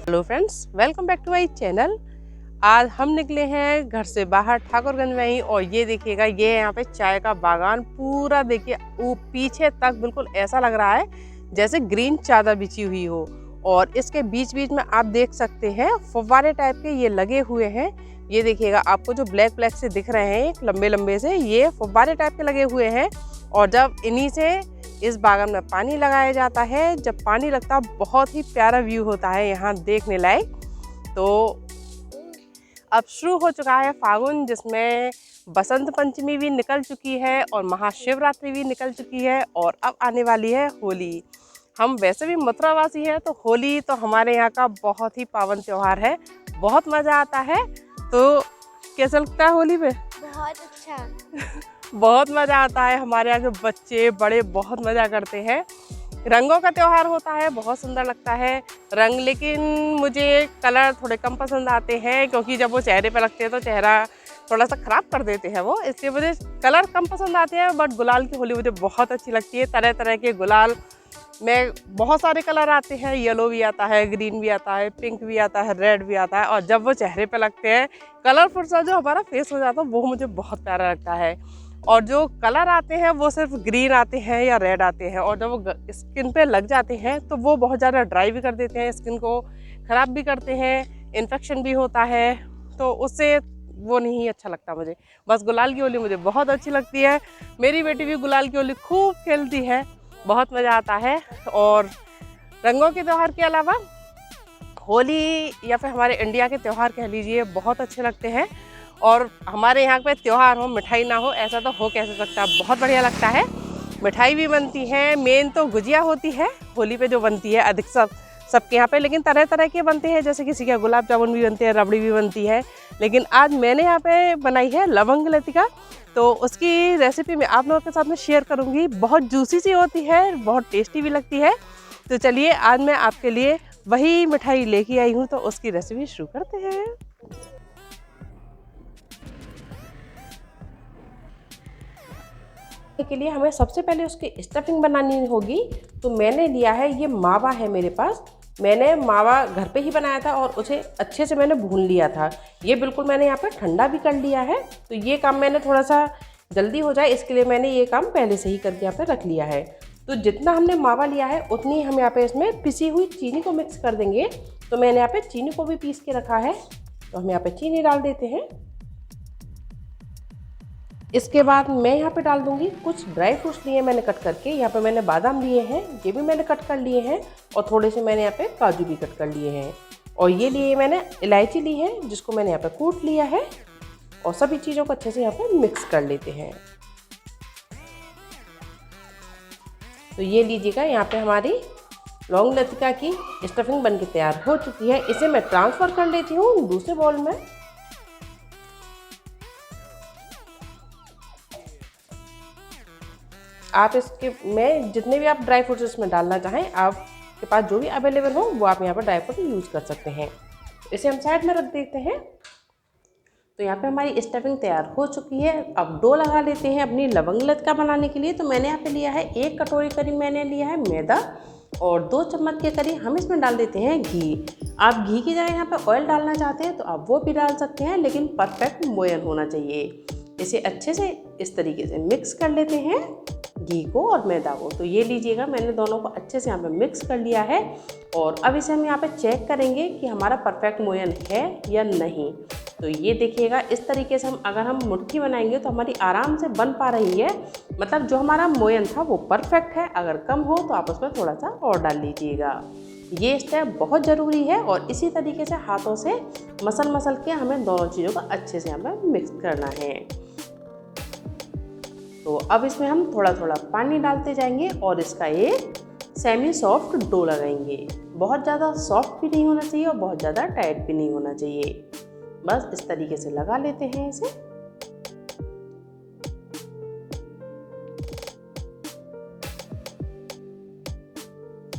Hello friends, welcome back to my channel. आज हम निकले हैं घर से बाहर ठाकुरगंज में ही, और ये देखिएगा, ये यहाँ पे चाय का बागान पूरा देखिए, वो पीछे तक बिल्कुल ऐसा लग रहा है जैसे ग्रीन चादर बिछी हुई हो। और इसके बीच बीच में आप देख सकते हैं फव्वारे टाइप के ये लगे हुए हैं। ये देखिएगा, आपको जो ब्लैक ब्लैक से दिख रहे हैं लंबे लंबे से, ये फव्वारे टाइप के लगे हुए हैं। और जब इन्हीं से इस बागान में पानी लगाया जाता है, जब पानी लगता है बहुत ही प्यारा व्यू होता है यहाँ देखने लायक। तो अब शुरू हो चुका है फागुन, जिसमें बसंत पंचमी भी निकल चुकी है और महाशिवरात्रि भी निकल चुकी है, और अब आने वाली है होली। हम वैसे भी मथुरावासी हैं, तो होली तो हमारे यहाँ का बहुत ही पावन त्यौहार है, बहुत मज़ा आता है। तो कैसा लगता है होली में? बहुत अच्छा। बहुत मज़ा आता है। हमारे यहाँ के बच्चे बड़े बहुत मज़ा करते हैं। रंगों का त्यौहार होता है, बहुत सुंदर लगता है रंग, लेकिन मुझे कलर थोड़े कम पसंद आते हैं, क्योंकि जब वो चेहरे पे लगते हैं तो चेहरा थोड़ा सा ख़राब कर देते हैं वो, इसलिए मुझे कलर कम पसंद आते हैं। बट गुलाल की होली मुझे बहुत अच्छी लगती है। तरह तरह के गुलाल में बहुत सारे कलर आते हैं, येलो भी आता है, ग्रीन भी आता है, पिंक भी आता है, रेड भी आता है। और जब वो चेहरे पे लगते हैं, कलरफुल सा जो हमारा फेस हो जाता है, वो मुझे बहुत प्यारा लगता है। और जो कलर आते हैं वो सिर्फ ग्रीन आते हैं या रेड आते हैं, और जब वो स्किन पे लग जाते हैं तो वो बहुत ज़्यादा ड्राई भी कर देते हैं, स्किन को ख़राब भी करते हैं, इन्फेक्शन भी होता है, तो उससे वो नहीं अच्छा लगता मुझे। बस गुलाल की होली मुझे बहुत अच्छी लगती है। मेरी बेटी भी गुलाल की होली खूब खेलती है, बहुत मज़ा आता है। और रंगों के त्यौहार के अलावा होली या फिर हमारे इंडिया के त्यौहार कह लीजिए, बहुत अच्छे लगते हैं। और हमारे यहाँ पे त्यौहार हो, मिठाई ना हो, ऐसा तो हो कैसे सकता है। बहुत बढ़िया लगता है। मिठाई भी बनती है, मेन तो गुजिया होती है होली पे जो बनती है अधिक सबके यहाँ पे, लेकिन तरह तरह के बनते हैं। जैसे किसी के गुलाब जामुन भी बनते हैं, रबड़ी भी बनती है, लेकिन आज मैंने यहाँ पे बनाई है लवंग लतिका। तो उसकी रेसिपी मैं आप लोगों के साथ में शेयर करूँगी। बहुत जूसी सी होती है, बहुत टेस्टी भी लगती है। तो चलिए, आज मैं आपके लिए वही मिठाई लेके आई हूँ, तो उसकी रेसिपी शुरू करते हैं। के लिए हमें सबसे पहले उसकी स्टफिंग बनानी होगी। तो मैंने लिया है, ये मावा है मेरे पास। मैंने मावा घर पे ही बनाया था और उसे अच्छे से मैंने भून लिया था। ये बिल्कुल मैंने यहाँ पे ठंडा भी कर लिया है। तो ये काम मैंने थोड़ा सा जल्दी हो जाए, इसके लिए मैंने ये काम पहले से ही करके यहाँ पे रख लिया है। तो जितना हमने मावा लिया है उतनी हम यहाँ पे इसमें पिसी हुई चीनी को मिक्स कर देंगे। तो मैंने यहाँ पे चीनी को भी पीस के रखा है, तो हम यहाँ पे चीनी डाल देते हैं। इसके बाद मैं यहाँ पे डाल दूंगी कुछ ड्राई फ्रूट्स लिए मैंने कट करके। यहाँ पे मैंने बादाम लिए हैं, ये भी मैंने कट कर लिए हैं, और थोड़े से मैंने यहाँ पे काजू भी कट कर लिए हैं। और ये लिए मैंने इलायची ली है, जिसको मैंने यहाँ पे कूट लिया है। और सभी चीज़ों को अच्छे से यहाँ पे मिक्स कर लेते हैं। तो ये लीजिएगा, यहाँ पे हमारी लौंग लतिका की स्टफिंग बन के तैयार हो चुकी है। इसे मैं ट्रांसफ़र कर लेती हूँ दूसरे बाउल में। आप इसके में जितने भी आप ड्राई फ्रूट्स इसमें डालना चाहें, आपके पास जो भी अवेलेबल हो वो आप यहाँ पर ड्राई फ्रूट यूज़ कर सकते हैं। इसे हम साइड में रख देते हैं। तो यहाँ पे हमारी स्टफिंग तैयार हो चुकी है। अब डो लगा लेते हैं अपनी लवंग लतिका बनाने के लिए। तो मैंने यहाँ पे लिया है 1 कटोरी करीब मैंने लिया है मैदा, और 2 चम्मच के करीब हम इसमें डाल देते हैं घी। आप घी की जगह यहाँ पे ऑयल डालना चाहते हैं तो आप वो भी डाल सकते हैं, लेकिन परफेक्ट मोयन होना चाहिए। इसे अच्छे से इस तरीके से मिक्स कर लेते हैं, घी को और मैदा को। तो ये लीजिएगा, मैंने दोनों को अच्छे से यहाँ पे मिक्स कर लिया है। और अब इसे हम यहाँ पे चेक करेंगे कि हमारा परफेक्ट मोयन है या नहीं। तो ये देखिएगा, इस तरीके से अगर हम मुट्ठी बनाएंगे तो हमारी आराम से बन पा रही है। मतलब जो हमारा मोयन था वो परफेक्ट है। अगर कम हो तो आप उसमें थोड़ा सा और डाल लीजिएगा। ये स्टेप बहुत ज़रूरी है। और इसी तरीके से हाथों से मसल के हमें दोनों चीज़ों को अच्छे से यहाँ पर मिक्स करना है। तो अब इसमें हम थोड़ा थोड़ा पानी डालते जाएंगे और इसका एक सेमी सॉफ्ट डो लगाएंगे। बहुत ज़्यादा सॉफ्ट भी नहीं होना चाहिए और बहुत ज़्यादा टाइट भी नहीं होना चाहिए। बस इस तरीके से लगा लेते हैं इसे।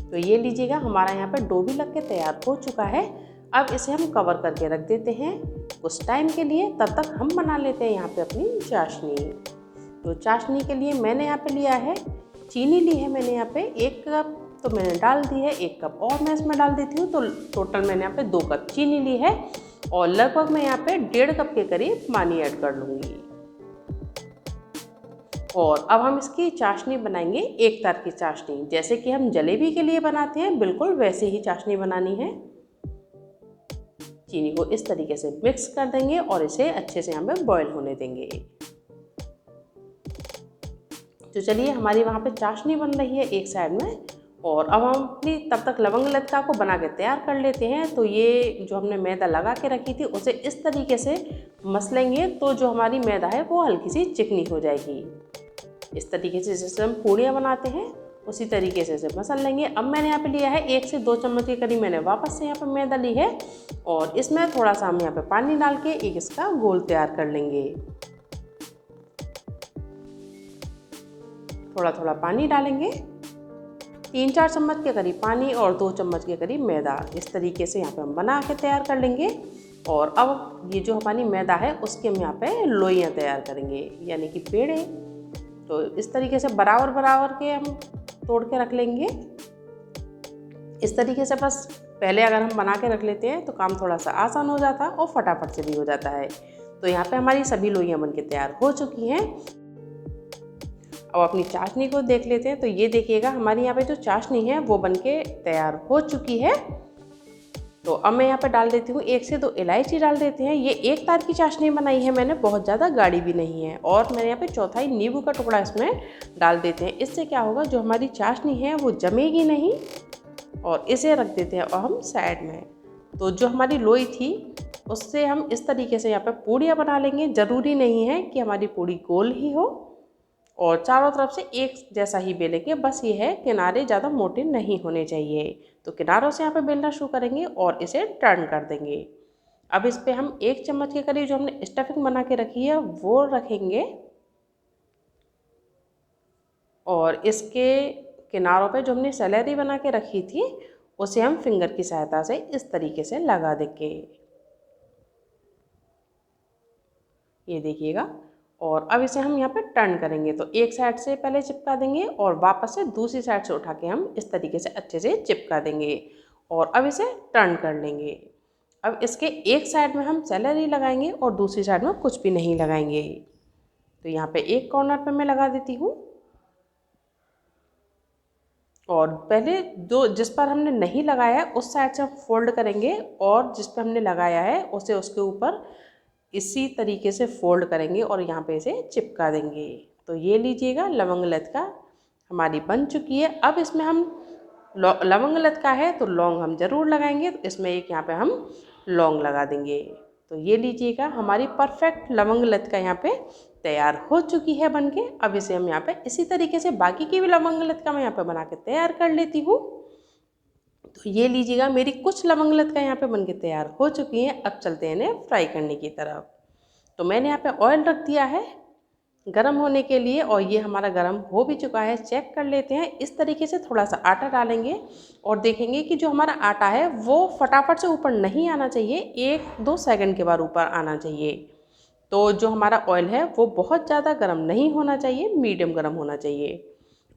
तो ये लीजिएगा, हमारा यहाँ पे डो भी लग के तैयार हो चुका है। अब इसे हम कवर करके रख देते हैं कुछ टाइम के लिए। तब तक हम बना लेते हैं यहाँ पे अपनी चाशनी। तो चाशनी के लिए मैंने यहाँ पे लिया है, चीनी ली है मैंने यहाँ पे 1 कप तो मैंने डाल दी है। 1 कप और मैं इसमें डाल देती हूँ। तो टोटल मैंने यहाँ पे 2 कप चीनी ली है और लगभग मैं यहाँ पे 1.5 कप के करीब पानी ऐड कर लूँगी। और अब हम इसकी चाशनी बनाएंगे, एक तार की चाशनी, जैसे कि हम जलेबी के लिए बनाते हैं, बिल्कुल वैसे ही चाशनी बनानी है। चीनी को इस तरीके से मिक्स कर देंगे और इसे अच्छे से यहाँ पे बॉईल होने देंगे। तो चलिए, हमारी वहाँ पे चाशनी बन रही है एक साइड में, और अब हम अपनी तब तक लवंग लत्का को बना के तैयार कर लेते हैं। तो ये जो हमने मैदा लगा के रखी थी उसे इस तरीके से मसलेंगे, तो जो हमारी मैदा है वो हल्की सी चिकनी हो जाएगी। इस तरीके से जैसे हम पूड़ियाँ बनाते हैं उसी तरीके से इसे मसल लेंगे। अब मैंने यहाँ पे लिया है 1 से 2 चम्मच के करीब मैंने वापस से यहाँ पे मैदा ली है, और इसमें थोड़ा सा हम यहाँ पे पानी डाल के एक इसका घोल तैयार कर लेंगे। थोड़ा थोड़ा पानी डालेंगे, 3-4 चम्मच के करीब पानी और 2 चम्मच के करीब मैदा, इस तरीके से यहाँ पे हम बना के तैयार कर लेंगे। और अब ये जो हमारी मैदा है उसके हम यहाँ पे लोइयाँ तैयार करेंगे, यानी कि पेड़े। तो इस तरीके से बराबर बराबर के हम तोड़ के रख लेंगे। इस तरीके से बस पहले अगर हम बना के रख लेते हैं तो काम थोड़ा सा आसान हो जाता है और फटाफट से भी हो जाता है। तो यहाँ पे हमारी सभी लोइयाँ बन के तैयार हो चुकी हैं। अब अपनी चाशनी को देख लेते हैं। तो ये देखिएगा, हमारी यहाँ पे जो चाशनी है वो बन के तैयार हो चुकी है। तो अब मैं यहाँ पे डाल देती हूँ 1 से 2 इलायची डाल देते हैं। ये एक तार की चाशनी बनाई है मैंने, बहुत ज़्यादा गाढ़ी भी नहीं है। और मैंने यहाँ पे 1/4 नींबू का टुकड़ा इसमें डाल देते हैं। इससे क्या होगा, जो हमारी चाशनी है वो जमेगी नहीं। और इसे रख देते हैं और हम साइड में। तो जो हमारी लोई थी उससे हम इस तरीके से यहाँ पे पूड़ियाँ बना लेंगे। ज़रूरी नहीं है कि हमारी पूड़ी गोल ही हो, और चारों तरफ से एक जैसा ही बेलेंगे। बस ये है, किनारे ज़्यादा मोटे नहीं होने चाहिए। तो किनारों से यहाँ पे बेलना शुरू करेंगे और इसे टर्न कर देंगे। अब इस पे हम 1 चम्मच के करीब जो हमने स्टफिंग बना के रखी है वो रखेंगे, और इसके किनारों पे जो हमने सैलरी बना के रखी थी उसे हम फिंगर की सहायता से इस तरीके से लगा देंगे। ये देखिएगा। और अब इसे हम यहाँ पे टर्न करेंगे। तो एक साइड से पहले चिपका देंगे और वापस से दूसरी साइड से उठा के हम इस तरीके से अच्छे से चिपका देंगे, और अब इसे टर्न कर लेंगे। अब इसके एक साइड में हम सैलरी लगाएंगे और दूसरी साइड में कुछ भी नहीं लगाएंगे। तो यहाँ पे एक कॉर्नर पे मैं लगा देती हूँ, और पहले जो जिस पर हमने नहीं लगाया है उस साइड से हम फोल्ड करेंगे, और जिस पर हमने लगाया है उसे उसके ऊपर इसी तरीके से फोल्ड करेंगे और यहाँ पे इसे चिपका देंगे। तो ये लीजिएगा, लवंग लत्का हमारी बन चुकी है। अब इसमें हम लवंग लत्का है तो लौंग हम ज़रूर लगाएंगे, तो इसमें एक यहाँ पे हम लौंग लगा देंगे। तो ये लीजिएगा, हमारी परफेक्ट लवंग लत्का यहाँ पे तैयार हो चुकी है बन के। अब इसे हम यहाँ पे इसी तरीके से बाकी की भी लवंग लत्का मैं यहाँ पे बना के तैयार कर लेती हूँ। तो ये लीजिएगा, मेरी कुछ लवंग लत्का यहाँ पे बनके तैयार हो चुकी हैं। अब चलते हैं इन्हें फ्राई करने की तरफ। तो मैंने यहाँ पे ऑयल रख दिया है गरम होने के लिए, और ये हमारा गरम हो भी चुका है। चेक कर लेते हैं। इस तरीके से थोड़ा सा आटा डालेंगे और देखेंगे कि जो हमारा आटा है वो फटाफट से ऊपर नहीं आना चाहिए, 1-2 सेकंड के बाद ऊपर आना चाहिए। तो जो हमारा ऑयल है वो बहुत ज़्यादा गर्म नहीं होना चाहिए, मीडियम गर्म होना चाहिए।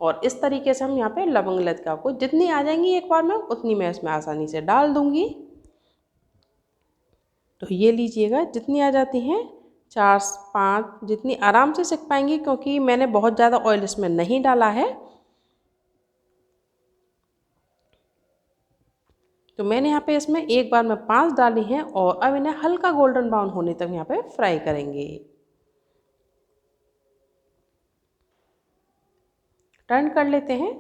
और इस तरीके से हम यहाँ पे लवंग लत्का को जितनी आ जाएंगी एक बार में उतनी मैं इसमें आसानी से डाल दूँगी। तो ये लीजिएगा, जितनी आ जाती हैं 4-5 जितनी आराम से सेक पाएंगी, क्योंकि मैंने बहुत ज़्यादा ऑयल इसमें नहीं डाला है। तो मैंने यहाँ पे इसमें एक बार में 5 डाली हैं, और अब इन्हें हल्का गोल्डन ब्राउन होने तक यहाँ पे फ्राई करेंगे। टर्न कर लेते हैं।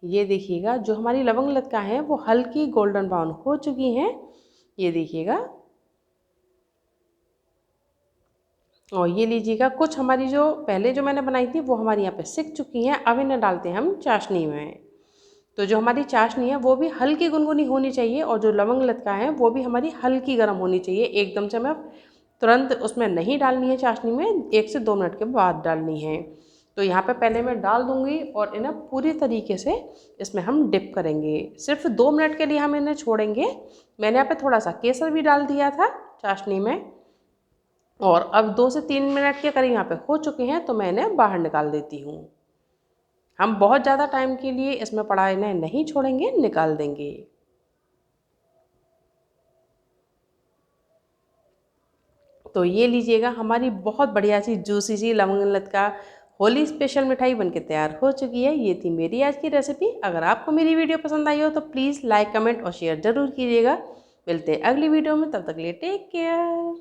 ये देखिएगा, जो हमारी लवंग लत्का हैं वो हल्की गोल्डन ब्राउन हो चुकी हैं। ये देखिएगा, और ये लीजिएगा, कुछ हमारी जो पहले जो मैंने बनाई थी वो हमारी यहाँ पे सिक चुकी हैं। अब इन्हें डालते हैं हम चाशनी में। तो जो हमारी चाशनी है वो भी हल्की गुनगुनी होनी चाहिए, और जो लवंग लत्का है वो भी हमारी हल्की गर्म होनी चाहिए। एकदम से हमें तुरंत उसमें नहीं डालनी है चाशनी में, 1 से 2 मिनट के बाद डालनी है। तो यहाँ पे पहले मैं डाल दूँगी और इन्हें पूरी तरीके से इसमें हम डिप करेंगे। सिर्फ 2 मिनट के लिए हम इन्हें छोड़ेंगे। मैंने यहाँ पे थोड़ा सा केसर भी डाल दिया था चाशनी में, और अब 2 से 3 मिनट के करीब यहाँ पे हो चुके हैं, तो मैं इन्हें बाहर निकाल देती हूँ। हम बहुत ज़्यादा टाइम के लिए इसमें पड़ा इन्हें नहीं छोड़ेंगे, निकाल देंगे। तो ये लीजिएगा, हमारी बहुत बढ़िया सी जूसी सी लवंग लटका होली स्पेशल मिठाई बनके तैयार हो चुकी है। ये थी मेरी आज की रेसिपी। अगर आपको मेरी वीडियो पसंद आई हो तो प्लीज़ लाइक, कमेंट और शेयर ज़रूर कीजिएगा। मिलते हैं अगली वीडियो में, तब तक के लिए टेक केयर।